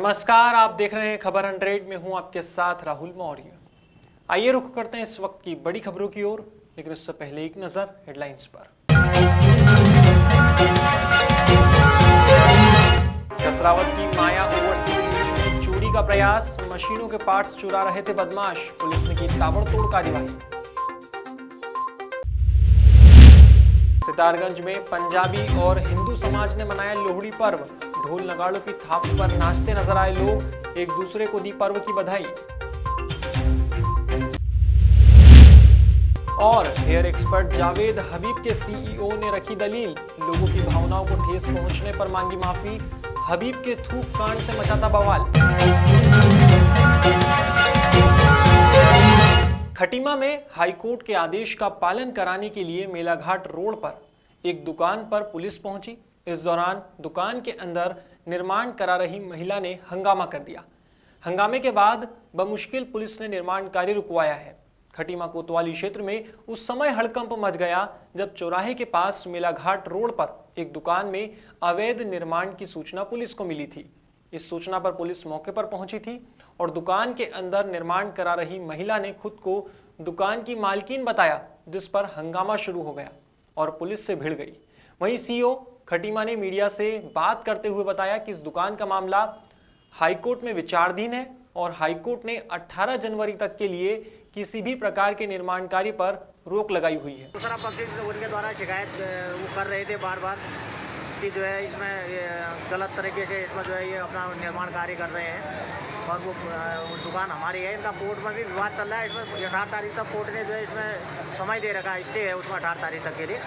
नमस्कार, आप देख रहे हैं खबर 100 में हूं आपके साथ राहुल मौर्य। आइए रुख करते हैं इस वक्त की बड़ी खबरों की ओर, लेकिन उससे पहले एक नजर हेडलाइंस पर। कसरावत की माया ओवरसीज में चोरी का प्रयास, मशीनों के पार्ट्स चुरा रहे थे बदमाश, पुलिस ने की ताबड़तोड़ कार्रवाई। सितारगंज में पंजाबी और हिंदू समाज ने मनाया लोहड़ी पर्व, ढोल नगाड़ों की थाप पर नाचते नजर आए लोग, एक दूसरे को दी पर्व की बधाई। और हेयर एक्सपर्ट जावेद हबीब के सीईओ ने रखी दलील, लोगों की भावनाओं को ठेस पहुंचने पर मांगी माफी, हबीब के थूक कांड से मचा था बवाल। खटीमा में हाईकोर्ट के आदेश का पालन कराने के लिए मेलाघाट रोड पर एक दुकान पर पुलिस पहुंची। इस दौरान दुकान के अंदर निर्माण करा रही महिला ने हंगामा कर दिया। हंगामे के बाद बमुश्किल पुलिस ने निर्माण कार्य रुकवाया है। खटीमा कोतवाली क्षेत्र में उस समय हड़कंप मच गया जब चौराहे के पास मेलाघाट रोड पर एक दुकान में अवैध निर्माण की सूचना पुलिस को मिली थी। इस सूचना पर पुलिस मौके पर पहुंची थी और दुकान के अंदर निर्माण करा रही महिला ने खुद को दुकान की मालकिन बताया, जिस पर हंगामा शुरू हो गया और पुलिस से भिड़ गई। वहीं सीईओ खटीमा ने मीडिया से बात करते हुए बताया कि इस दुकान का मामला हाईकोर्ट में विचाराधीन है और हाईकोर्ट ने 18 जनवरी तक के लिए किसी भी प्रकार के निर्माण कार्य पर रोक लगाई हुई है। दूसरा पक्ष उनके द्वारा शिकायत वो कर रहे थे बार बार कि जो है इसमें गलत तरीके से इसमें जो है ये अपना निर्माण कार्य कर रहे हैं और वो दुकान हमारी है। इनका कोर्ट में भी विवाद चल रहा है। इसमें 18 तारीख तक कोर्ट ने जो है इसमें समय दे रखा है, स्टे है उसमें 18 तारीख तक के लिए,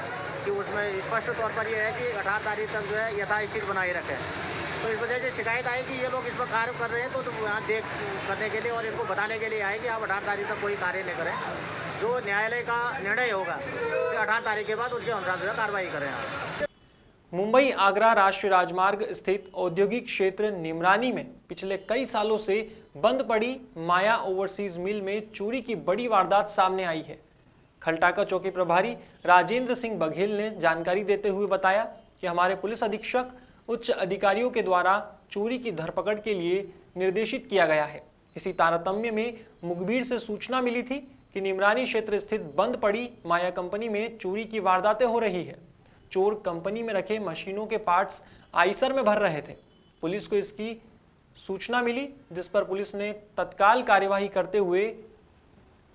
कि उसमें स्पष्ट तौर पर ये है कि 18 तारीख तक जो है यथास्थिति बनाए रखें। तो इस वजह से शिकायत आई कि ये लोग इसमें कार्य कर रहे हैं तो यहाँ देख करने के लिए और इनको बताने के लिए आए कि आप 18 तारीख तक कोई कार्य नहीं करें। जो न्यायालय का निर्णय होगा कि 18 तारीख के बाद उसके अनुसार जो है कार्रवाई करें। मुंबई आगरा राष्ट्रीय राजमार्ग स्थित औद्योगिक क्षेत्र निमरानी में पिछले कई सालों से बंद पड़ी माया ओवरसीज मिल में चोरी की बड़ी वारदात सामने आई है। खलटाका चौकी प्रभारी राजेंद्र सिंह बघेल ने जानकारी देते हुए बताया कि हमारे पुलिस अधीक्षक उच्च अधिकारियों के द्वारा चोरी की धरपकड़ के लिए निर्देशित किया गया है। इसी तारतम्य में मुखबिर से सूचना मिली थी कि निमरानी क्षेत्र स्थित बंद पड़ी माया कंपनी में चोरी की वारदातें हो रही है। चोर कंपनी में रखे मशीनों के पार्ट्स आइसर में भर रहे थे। पुलिस को इसकी सूचना मिली, जिस पर पुलिस ने तत्काल कार्यवाही करते हुए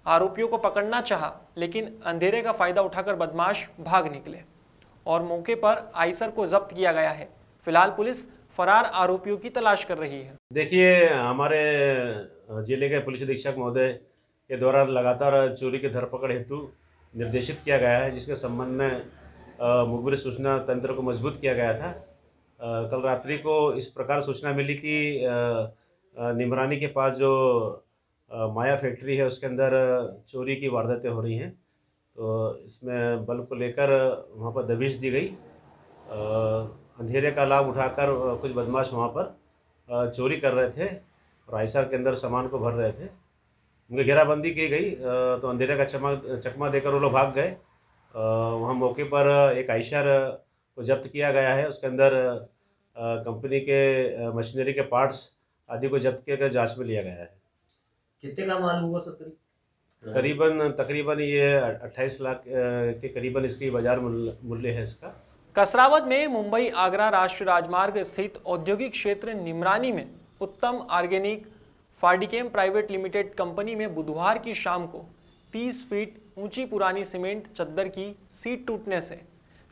आरोपियों को पकड़ना चाहा, लेकिन अंधेरे का फायदा उठाकर बदमाश भाग निकले और मौके पर आइसर को जब्त किया गया है। फिलहाल पुलिस फरार आरोपियों की तलाश कर रही है। देखिए, हमारे जिले के पुलिस अधीक्षक महोदय के द्वारा लगातार चोरी की धरपकड़ हेतु निर्देशित किया गया है, जिसके संबंध में मुखबिर सूचना तंत्र को मजबूत किया गया था। कल रात्रि को इस प्रकार सूचना मिली कि निमरानी के पास जो माया फैक्ट्री है उसके अंदर चोरी की वारदातें हो रही हैं। तो इसमें बल को लेकर वहाँ पर दबिश दी गई। अंधेरे का लाभ उठाकर कुछ बदमाश वहाँ पर चोरी कर रहे थे और आइसर के अंदर सामान को भर रहे थे। उनकी घेराबंदी की गई तो अंधेरे का चकमा देकर वो लोग भाग गए। वहाँ मौके पर एक आइसर को जब्त किया गया है। उसके अंदर कंपनी के मशीनरी के पार्ट्स आदि को जब्त किया जांच में लिया गया है। कितने का माल हुआ सर? तकरीबन ये 28 लाख के करीबन इसकी बाजार मूल्य है इसका। कसरावत में मुंबई आगरा राष्ट्रीय राजमार्ग स्थित औद्योगिक क्षेत्र निमरानी में उत्तम ऑर्गेनिक फार्डिकेम प्राइवेट लिमिटेड कंपनी में बुधवार की शाम को 30 फीट ऊंची पुरानी सीमेंट चद्दर की सीट टूटने से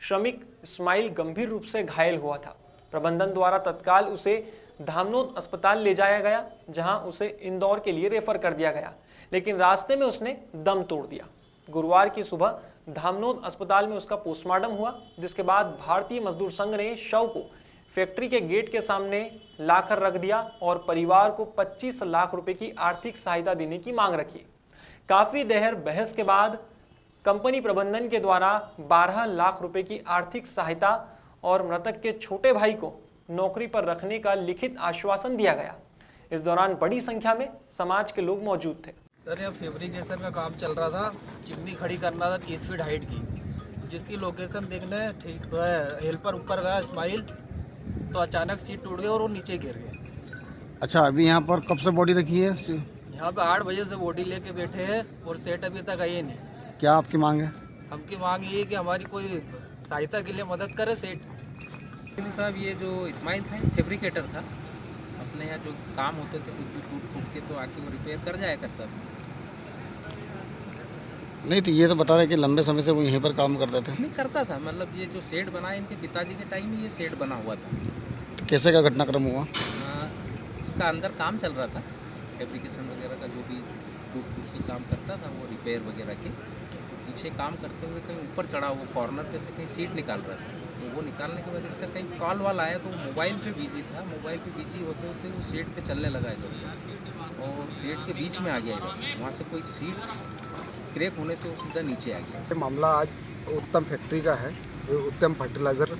श्रमिक इस्माइल गंभीर रूप से घायल हुआ था। प्रबंधन द्वारा तत्काल उसे धामनोद अस्पताल ले जाया गया, जहां उसे इंदौर के लिए रेफर कर दिया गया, लेकिन रास्ते में उसने दम तोड़ दिया। गुरुवार की सुबह धामनोद अस्पताल में उसका पोस्टमार्टम हुआ, जिसके बाद भारतीय मजदूर संघ ने शव को फैक्ट्री के गेट के सामने लाकर रख दिया और परिवार को 25 लाख रुपए की आर्थिक सहायता देने की मांग रखी। काफी देर बहस के बाद कंपनी प्रबंधन के द्वारा 12 लाख रुपए की आर्थिक सहायता और मृतक के छोटे भाई को नौकरी पर रखने का लिखित आश्वासन दिया गया। इस दौरान बड़ी संख्या में समाज के लोग मौजूद थे। सर, यहाँ फैब्रिकेशन का काम चल रहा था। चिमनी खड़ी करना था 30 फीट हाइट की, जिसकी लोकेशन देखने ठीक हेल्पर ऊपर गया इस्माइल, तो अचानक सीट टूट गई और वो नीचे गिर गए। अच्छा, अभी यहाँ पर कब से बॉडी रखी है? यहाँ पे 8 बजे से बॉडी लेके बैठे हैं और सेट अभी तक आई नहीं। क्या आपकी मांग है? हमकी मांग ये है कि हमारी कोई सहायता के लिए मदद करे सेठ। साहब, ये जो इस्माइल था, ये फैब्रिकेटर था। अपने यहाँ जो काम होते थे कुछ भी टूट फूट के तो आके वो रिपेयर कर जाया करता था। नहीं, तो ये तो बता रहे कि लंबे समय से वो यहीं पर काम करते थे। नहीं करता था, मतलब ये जो शेड बना है इनके पिताजी के टाइम में ये शेड बना हुआ था। तो कैसे का घटनाक्रम हुआ? इसका अंदर काम चल रहा था, फैब्रिकेशन वगैरह का जो भी टूट फूट के काम करता था वो रिपेयर वगैरह के। तो पीछे काम करते हुए कहीं ऊपर चढ़ा, वो कॉर्नर पे से कहीं सीट निकाल रहा था। तो वो निकालने के बाद इसका कहीं कॉल वाल आया तो मोबाइल पे बिजी था। मोबाइल पे बिजी होते होते वो सीट पे चलने लगा इधर और सीट के बीच में आ गया इधर। वहाँ से कोई सीट क्रैक होने से वो सीधा नीचे आ गया। ये मामला आज उत्तम फैक्ट्री का है, ये उत्तम फर्टिलाइज़र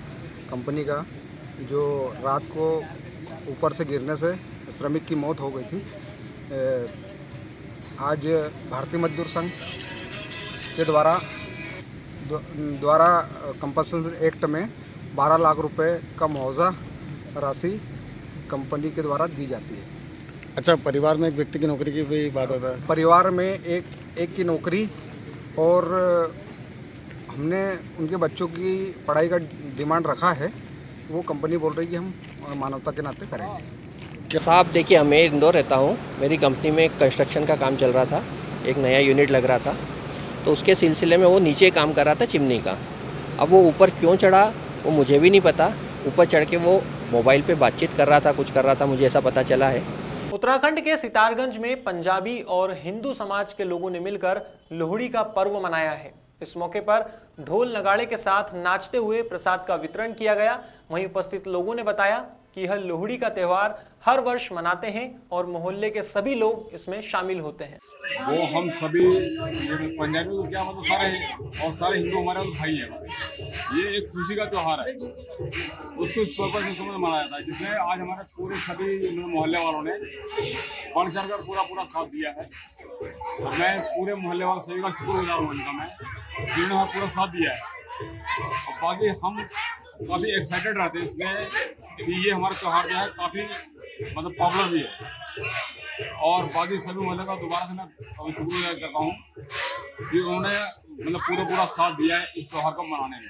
कंपनी का, जो रात को ऊपर से गिरने से श्रमिक की मौत हो गई थी। आज भारतीय मजदूर संघ के द्वारा कंपल्सन एक्ट में 12 लाख रुपए का मुआवजा राशि कंपनी के द्वारा दी जाती है। अच्छा, परिवार में एक व्यक्ति की नौकरी की भी बात होता है। परिवार में एक की नौकरी और हमने उनके बच्चों की पढ़ाई का डिमांड रखा है। वो कंपनी बोल रही है कि हम मानवता के नाते करेंगे। साहब देखिए, मैं इंदौर रहता हूँ। मेरी कंपनी में कंस्ट्रक्शन का काम चल रहा था, एक नया यूनिट लग रहा था, तो उसके सिलसिले में वो नीचे काम कर रहा था चिमनी का। अब वो ऊपर क्यों चढ़ा वो मुझे भी नहीं पता। ऊपर चढ़ के वो मोबाइल पे बातचीत कर रहा था, कुछ कर रहा था, मुझे ऐसा पता चला है। उत्तराखंड के सितारगंज में पंजाबी और हिंदू समाज के लोगों ने मिलकर लोहड़ी का पर्व मनाया है। इस मौके पर ढोल नगाड़े के साथ नाचते हुए प्रसाद का वितरण किया गया। वहीं उपस्थित लोगों ने बताया कि यह लोहड़ी का त्यौहार हर वर्ष मनाते हैं और मोहल्ले के सभी लोग इसमें शामिल होते हैं। वो हम सभी पंजाबी को क्या मतलब सारे हिंदू हमारे तो भाई है। ये एक खुशी का त्यौहार है, उसको इस पर्पज से मनाया जाता है, जिसमें आज हमारे पूरे सभी मोहल्ले वालों ने बढ़ चढ़ कर पूरा साथ दिया है। और मैं पूरे मोहल्ले वालों सभी का शुक्रगुजार हूँ इनका, मैं जिन्होंने हमारा पूरा साथ दिया है। और बाकी हम काफ़ी एक्साइटेड रहते हैं इसमें कि ये हमारा त्यौहार जो है काफ़ी मतलब पॉपुलर भी है। और बाकी सभी मोहल्ले का दोबारा से मैं अभी शुक्रिया करता हूँ कि उन्होंने मतलब पूरा साथ दिया है इस त्यौहार को मनाने में।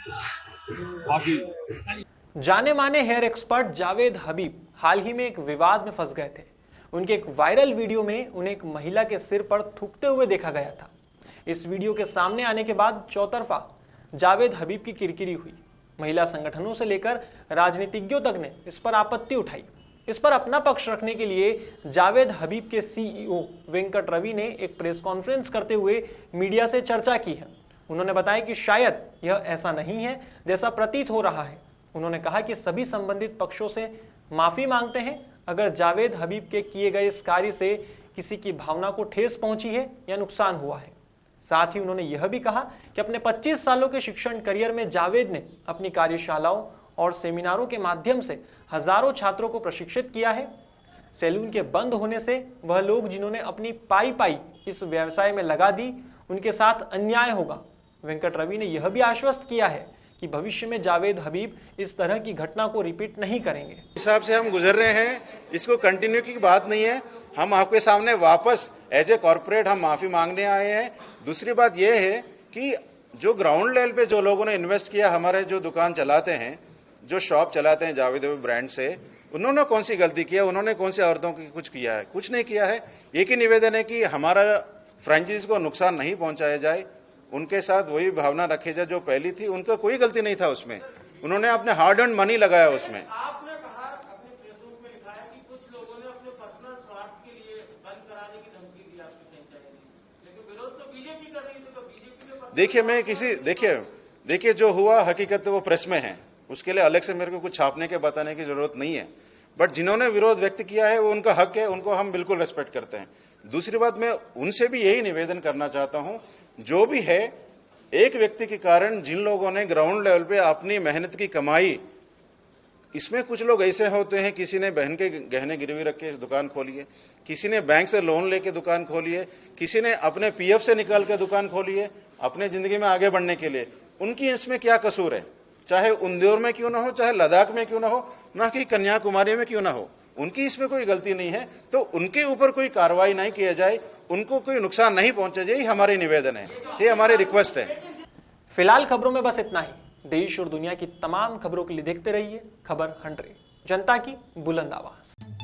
बाकी जाने माने हेयर एक्सपर्ट जावेद हबीब हाल ही में एक विवाद में फंस गए थे। उनके एक वायरल वीडियो में उन्हें एक महिला के सिर पर थूकते हुए देखा गया था। इस वीडियो के सामने आने के बाद चौतरफा जावेद हबीब की किरकिरी हुई। महिला संगठनों से लेकर राजनीतिज्ञों तक ने इस पर आपत्ति उठाई। इस पर अपना पक्ष रखने के लिए जावेद हबीब के सीईओ वेंकट रवि ने एक प्रेस कॉन्फ्रेंस करते हुए मीडिया से चर्चा की है। उन्होंने बताया कि शायद यह ऐसा नहीं है जैसा प्रतीत हो रहा है। उन्होंने कहा कि सभी संबंधित पक्षों से माफी मांगते हैं अगर जावेद हबीब के किए गए इस कार्य से किसी की भावना को ठेस पहुंची है या नुकसान हुआ है। साथ ही उन्होंने यह भी कहा कि अपने 25 सालों के शिक्षण करियर में जावेद ने अपनी कार्यशालाओं और सेमिनारों के माध्यम से हजारों छात्रों को प्रशिक्षित किया है। सैलून के बंद होने से वह लोग जिन्होंने अपनी पाई इस व्यवसाय में लगा दी, उनके साथ अन्याय होगा। वेंकट रवि ने यह भी आश्वस्त किया है कि भविष्य में जावेद हबीब इस तरह की घटना को रिपीट नहीं करेंगे। हिसाब से हम गुजर रहे हैं, इसको कंटिन्यू की बात नहीं है। हम आपके सामने वापस एज ए कॉर्पोरेट हम माफी मांगने आए हैं। दूसरी बात यह है कि जो ग्राउंड लेवल पे जो लोगों ने इन्वेस्ट किया, हमारे जो दुकान चलाते हैं, जो शॉप चलाते हैं जावेद हबीब ब्रांड से, उन्होंने कौन सी गलती किया, उन्होंने कौन सी औरतों की कुछ किया है? कुछ नहीं किया है। एक ही निवेदन है कि हमारा फ्रेंचाइज को नुकसान नहीं पहुंचाया जाए, उनके साथ वही भावना रखी जाए जो पहली थी। उनका कोई गलती नहीं था उसमें, उन्होंने अपने हार्ड अर्न मनी लगाया उसमें। आपने कहा अपने फेसबुक में लिखा है कि कुछ लोगों ने अपने पर्सनल स्वार्थ के लिए बंद कराने की धमकी दी आपकी फ्रेंचाइजी, लेकिन विरोध तो बीजेपी कर रही थी, तो बीजेपी ने देखिए जो हुआ हकीकत वो प्रेस में है, उसके लिए अलग से मेरे को कुछ छापने के बताने की जरूरत नहीं है। बट जिन्होंने विरोध व्यक्त किया है वो उनका हक है, उनको हम बिल्कुल रेस्पेक्ट करते हैं। दूसरी बात, मैं उनसे भी यही निवेदन करना चाहता हूं, जो भी है, एक व्यक्ति के कारण जिन लोगों ने ग्राउंड लेवल पे अपनी मेहनत की कमाई, इसमें कुछ लोग ऐसे होते हैं, किसी ने बहन के गहने गिरवी रख के दुकान खोली है, किसी ने बैंक से लोन लेके दुकान खोली है, किसी ने अपने पीएफ से निकाल के दुकान खोली है अपने जिंदगी में आगे बढ़ने के लिए। उनकी इसमें क्या कसूर है? चाहे इंदौर में क्यों ना हो, चाहे लद्दाख में क्यों ना हो, ना कि कन्याकुमारी में क्यों ना हो, उनकी इसमें कोई गलती नहीं है, तो उनके ऊपर कोई कार्रवाई नहीं किया जाए, उनको कोई नुकसान नहीं पहुंचा जाए, हमारे निवेदन है, ये हमारी रिक्वेस्ट है। फिलहाल खबरों में बस इतना ही। देश और दुनिया की तमाम खबरों के लिए देखते रहिए खबर 100, जनता की बुलंद आवाज।